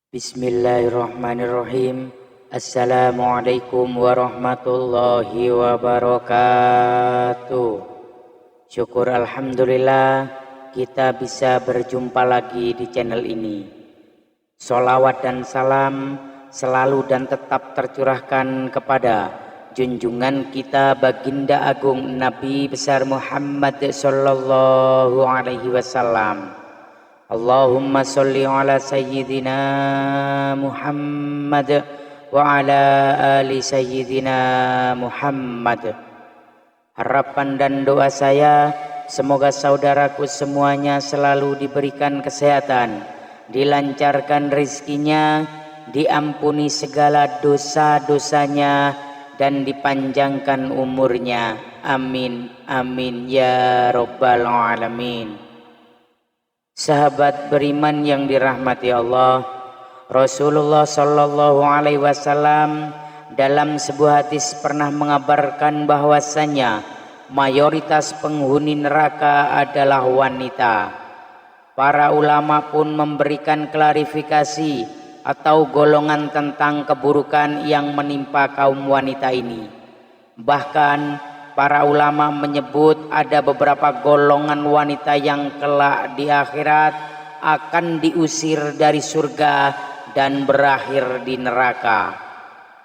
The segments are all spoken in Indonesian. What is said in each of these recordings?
Bismillahirrahmanirrahim. Assalamualaikum warahmatullahi wabarakatuh. Syukur alhamdulillah kita bisa berjumpa lagi di channel ini. Sholawat dan salam selalu dan tetap tercurahkan kepada junjungan kita baginda agung Nabi besar Muhammad sallallahu alaihi wasallam. Allahumma sholli ala sayyidina Muhammad wa ala ali sayyidina Muhammad. Harapan dan doa saya semoga saudaraku semuanya selalu diberikan kesehatan, dilancarkan rezekinya, diampuni segala dosa-dosanya dan dipanjangkan umurnya. Amin amin ya rabbal alamin. Sahabat beriman yang dirahmati Allah, Rasulullah Shallallahu Alaihi Wasallam dalam sebuah hadis pernah mengabarkan bahwasanya mayoritas penghuni neraka adalah wanita. Para ulama pun memberikan klarifikasi atau golongan tentang keburukan yang menimpa kaum wanita ini. Bahkan para ulama menyebut ada beberapa golongan wanita yang kelak di akhirat akan diusir dari surga dan berakhir di neraka.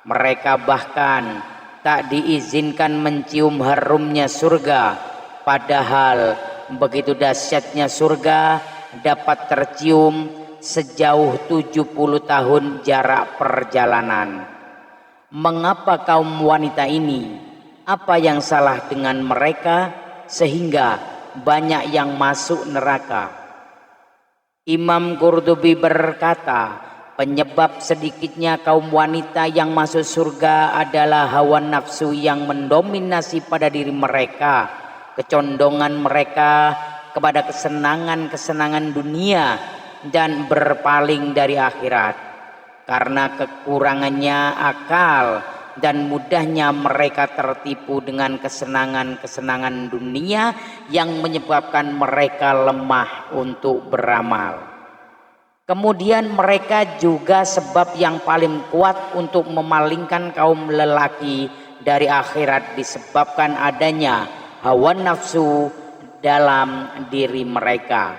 Mereka bahkan tak diizinkan mencium harumnya surga, padahal begitu dahsyatnya surga dapat tercium sejauh 70 tahun jarak perjalanan. Mengapa kaum wanita ini? Apa yang salah dengan mereka sehingga banyak yang masuk neraka? Imam Qurtubi berkata, penyebab sedikitnya kaum wanita yang masuk surga adalah hawa nafsu yang mendominasi pada diri mereka, kecondongan mereka kepada kesenangan-kesenangan dunia dan berpaling dari akhirat. Karena kekurangannya akal dan mudahnya mereka tertipu dengan kesenangan-kesenangan dunia yang menyebabkan mereka lemah untuk beramal. Kemudian mereka juga sebab yang paling kuat untuk memalingkan kaum lelaki dari akhirat disebabkan adanya hawa nafsu dalam diri mereka.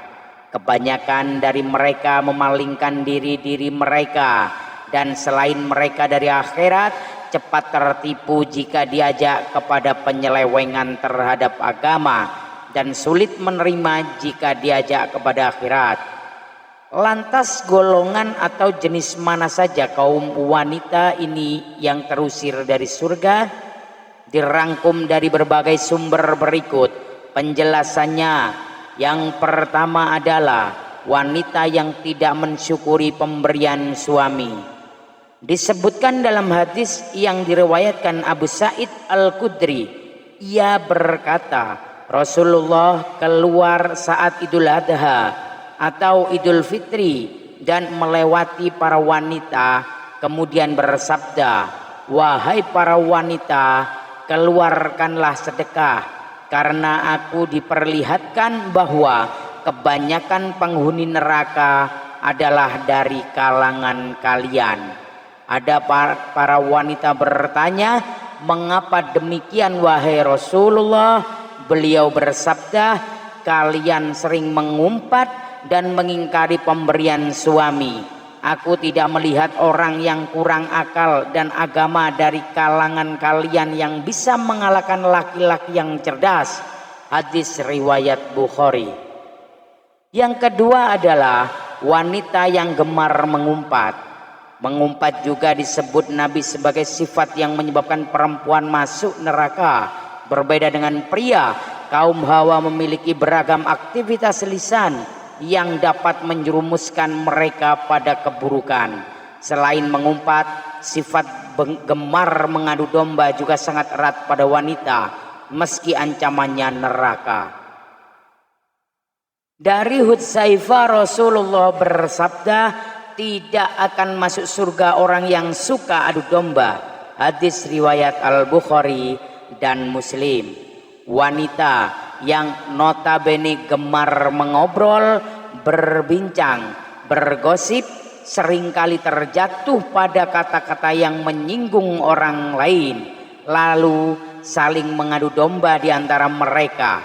Kebanyakan dari mereka memalingkan diri mereka dan selain mereka dari akhirat cepat tertipu jika diajak kepada penyelewengan terhadap agama dan sulit menerima jika diajak kepada akhirat. Lantas golongan atau jenis mana saja kaum wanita ini yang terusir dari surga? Dirangkum dari berbagai sumber berikut penjelasannya. Yang pertama adalah wanita yang tidak mensyukuri pemberian suami. Disebutkan dalam hadis yang diriwayatkan Abu Sa'id Al-Khudri, ia berkata, Rasulullah keluar saat Idul Adha atau Idul Fitri dan melewati para wanita, kemudian bersabda, wahai para wanita, keluarkanlah sedekah, karena aku diperlihatkan bahwa kebanyakan penghuni neraka adalah dari kalangan kalian. Ada para wanita bertanya, mengapa demikian wahai Rasulullah? Beliau bersabda, kalian sering mengumpat dan mengingkari pemberian suami. Aku tidak melihat orang yang kurang akal dan agama dari kalangan kalian yang bisa mengalahkan laki-laki yang cerdas. Hadis riwayat Bukhari. Yang kedua adalah wanita yang gemar mengumpat. Mengumpat juga disebut Nabi sebagai sifat yang menyebabkan perempuan masuk neraka. Berbeda dengan pria, kaum Hawa memiliki beragam aktivitas lisan yang dapat menjerumuskan mereka pada keburukan. Selain mengumpat, sifat gemar mengadu domba juga sangat erat pada wanita, meski ancamannya neraka. Dari Hudzaifah Rasulullah bersabda, tidak akan masuk surga orang yang suka adu domba. Hadis riwayat Al-Bukhari dan Muslim. Wanita yang notabene gemar mengobrol, berbincang, bergosip, seringkali terjatuh pada kata-kata yang menyinggung orang lain, lalu saling mengadu domba di antara mereka.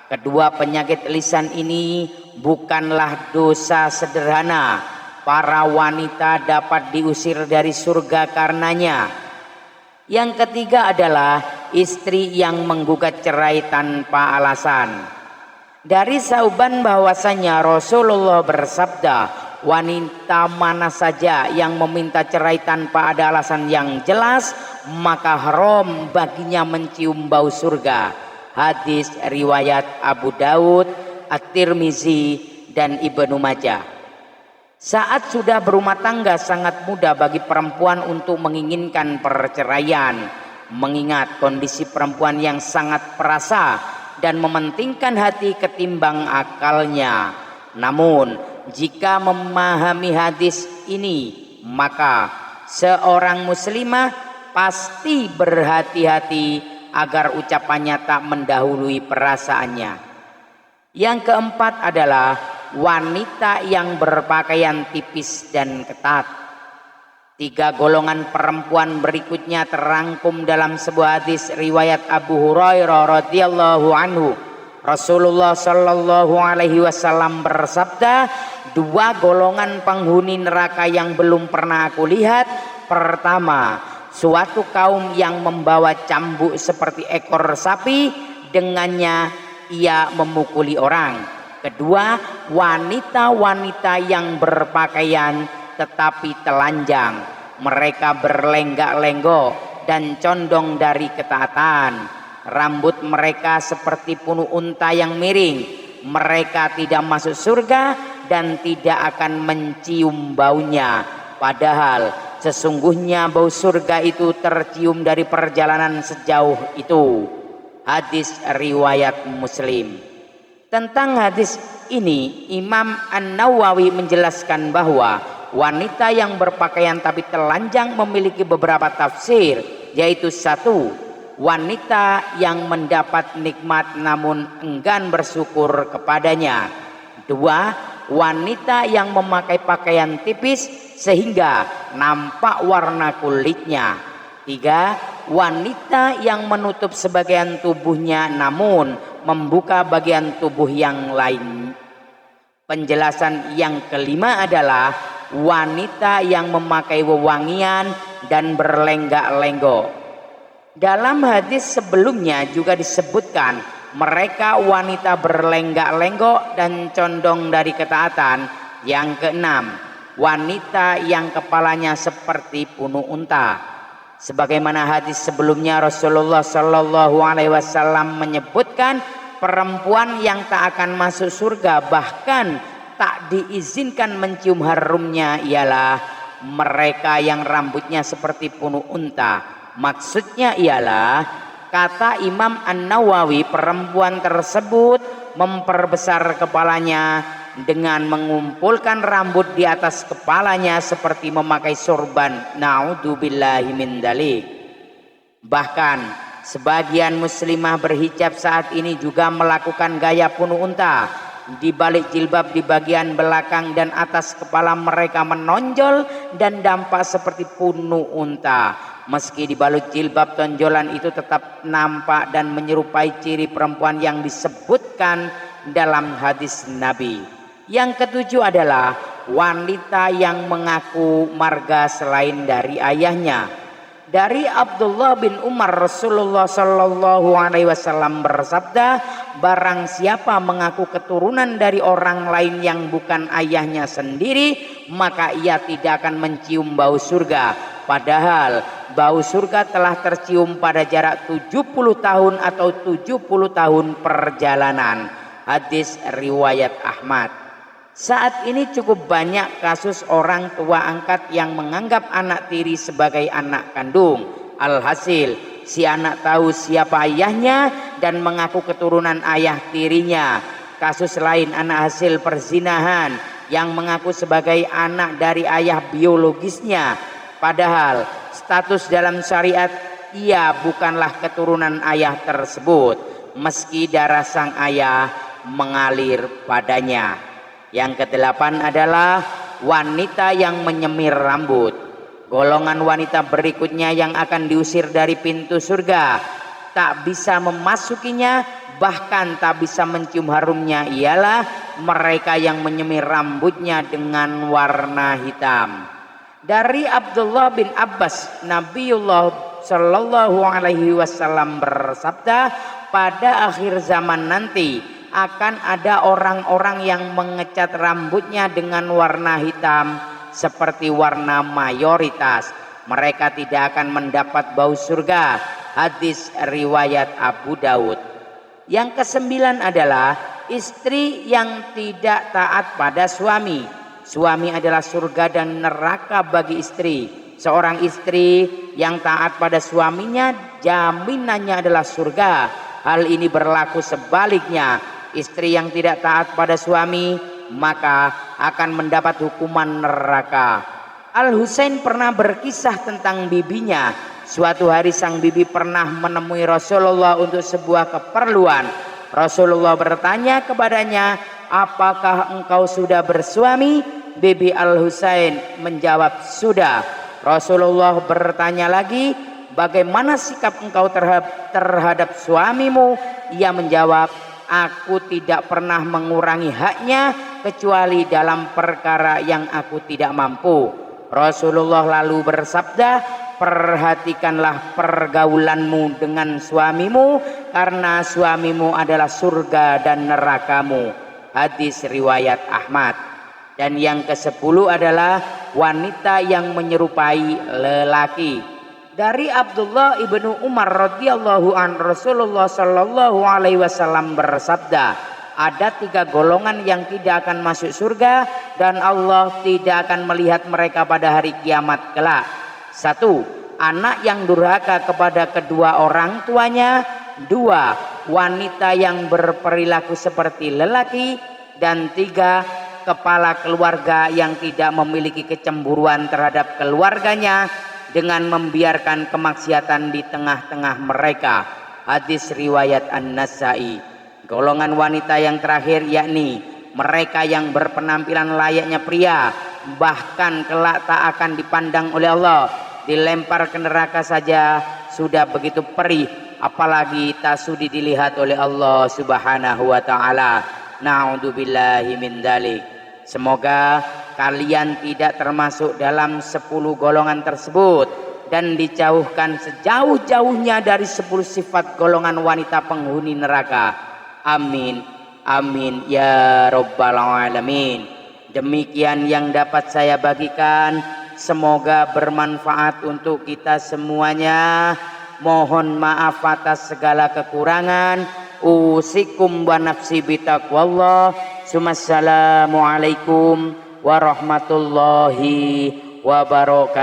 Kedua penyakit lisan ini bukanlah dosa sederhana. Para wanita dapat diusir dari surga karenanya. Yang ketiga adalah istri yang menggugat cerai tanpa alasan. Dari Sauban bahwasanya Rasulullah bersabda, wanita mana saja yang meminta cerai tanpa ada alasan yang jelas, maka haram baginya mencium bau surga. Hadis riwayat Abu Daud, At-Tirmizi, dan Ibnu Majah. Saat sudah berumah tangga sangat mudah bagi perempuan untuk menginginkan perceraian, mengingat kondisi perempuan yang sangat perasa dan mementingkan hati ketimbang akalnya. Namun jika memahami hadis ini, maka seorang muslimah pasti berhati-hati agar ucapannya tak mendahului perasaannya. Yang keempat adalah wanita yang berpakaian tipis dan ketat. 3 golongan perempuan berikutnya terangkum dalam sebuah hadis riwayat Abu Hurairah radhiyallahu anhu. Rasulullah shallallahu alaihi wasallam bersabda, 2 golongan penghuni neraka yang belum pernah aku lihat. Pertama, suatu kaum yang membawa cambuk seperti ekor sapi, dengannya ia memukuli orang. Kedua, wanita-wanita yang berpakaian tetapi telanjang, mereka berlenggak-lenggok dan condong dari ketaatan. Rambut mereka seperti punuh unta yang miring. Mereka tidak masuk surga dan tidak akan mencium baunya, padahal sesungguhnya bau surga itu tercium dari perjalanan sejauh itu. Hadis riwayat Muslim. Tentang hadis ini, Imam An-Nawawi menjelaskan bahwa wanita yang berpakaian tapi telanjang memiliki beberapa tafsir, yaitu 1. Wanita yang mendapat nikmat namun enggan bersyukur kepadanya. 2. Wanita yang memakai pakaian tipis sehingga nampak warna kulitnya. 3. Wanita yang menutup sebagian tubuhnya namun membuka bagian tubuh yang lain. Penjelasan yang kelima adalah wanita yang memakai wewangian dan berlenggak-lenggok. Dalam hadis sebelumnya juga disebutkan mereka wanita berlenggak-lenggok dan condong dari ketaatan. Yang keenam, wanita yang kepalanya seperti punuh unta. Sebagaimana hadis sebelumnya, Rasulullah Shallallahu Alaihi Wasallam menyebutkan perempuan yang tak akan masuk surga, bahkan tak diizinkan mencium harumnya, ialah mereka yang rambutnya seperti punuh unta. Maksudnya ialah, kata Imam An-Nawawi, perempuan tersebut memperbesar kepalanya dengan mengumpulkan rambut di atas kepalanya seperti memakai sorban. Naudzubillahi min dzalik. Bahkan sebagian muslimah berhijab saat ini juga melakukan gaya punuh unta. Di balik jilbab di bagian belakang dan atas kepala mereka menonjol dan dampak seperti punuh unta. Meski dibalut jilbab, tonjolan itu tetap nampak dan menyerupai ciri perempuan yang disebutkan dalam hadis Nabi. Yang ketujuh adalah wanita yang mengaku marga selain dari ayahnya. Dari Abdullah bin Umar, Rasulullah Shallallahu Alaihi Wasallam bersabda, barang siapa mengaku keturunan dari orang lain yang bukan ayahnya sendiri, maka ia tidak akan mencium bau surga. Padahal bau surga telah tercium pada jarak 70 tahun atau 70 tahun perjalanan. Hadis riwayat Ahmad. Saat ini cukup banyak kasus orang tua angkat yang menganggap anak tiri sebagai anak kandung. Alhasil si anak tahu siapa ayahnya dan mengaku keturunan ayah tirinya. Kasus lain, anak hasil perzinahan yang mengaku sebagai anak dari ayah biologisnya, padahal status dalam syariat ia bukanlah keturunan ayah tersebut, meski darah sang ayah mengalir padanya. Yang kedelapan adalah wanita yang menyemir rambut. Golongan wanita berikutnya yang akan diusir dari pintu surga, tak bisa memasukinya, bahkan tak bisa mencium harumnya, ialah mereka yang menyemir rambutnya dengan warna hitam. Dari Abdullah bin Abbas, Nabiullah Shallallahu Alaihi Wasallam bersabda, pada akhir zaman nanti akan ada orang-orang yang mengecat rambutnya dengan warna hitam seperti warna mayoritas. Mereka tidak akan mendapat bau surga. Hadis riwayat Abu Daud. Yang kesembilan adalah istri yang tidak taat pada suami. Suami adalah surga dan neraka bagi istri. Seorang istri yang taat pada suaminya, jaminannya adalah surga. Hal ini berlaku sebaliknya. Istri yang tidak taat pada suami, maka akan mendapat hukuman neraka. Al-Husain pernah berkisah tentang bibinya. Suatu hari sang bibi pernah menemui Rasulullah untuk sebuah keperluan. Rasulullah bertanya kepadanya, apakah engkau sudah bersuami? Bibi Al-Husain menjawab, sudah. Rasulullah bertanya lagi, bagaimana sikap engkau terhadap suamimu? Ia menjawab, aku tidak pernah mengurangi haknya kecuali dalam perkara yang aku tidak mampu. Rasulullah lalu bersabda, perhatikanlah pergaulanmu dengan suamimu, karena suamimu adalah surga dan nerakamu. Hadis riwayat Ahmad. Dan yang ke-10 adalah wanita yang menyerupai lelaki. Dari Abdullah ibnu Umar radhiyallahu an, Rasulullah Shallallahu Alaihi Wasallam bersabda, ada 3 golongan yang tidak akan masuk surga dan Allah tidak akan melihat mereka pada hari kiamat kelak. 1. Anak yang durhaka kepada kedua orang tuanya. 2. Wanita yang berperilaku seperti lelaki. Dan 3. Kepala keluarga yang tidak memiliki kecemburuan terhadap keluarganya dengan membiarkan kemaksiatan di tengah-tengah mereka. Hadis riwayat An-Nasai. Golongan wanita yang terakhir yakni mereka yang berpenampilan layaknya pria, bahkan kelak tak akan dipandang oleh Allah. Dilempar ke neraka saja sudah begitu perih, apalagi tak sudi dilihat oleh Allah Subhanahu wa taala. Na'udzubillahi min dzalik. Semoga kalian tidak termasuk dalam 10 golongan tersebut dan dijauhkan sejauh-jauhnya dari 10 sifat golongan wanita penghuni neraka. Amin. Amin ya rabbal alamin. Demikian yang dapat saya bagikan. Semoga bermanfaat untuk kita semuanya. Mohon maaf atas segala kekurangan. Usikum wa nafsi bitaqwallah. Assalamualaikum warahmatullahi wabarakatuh.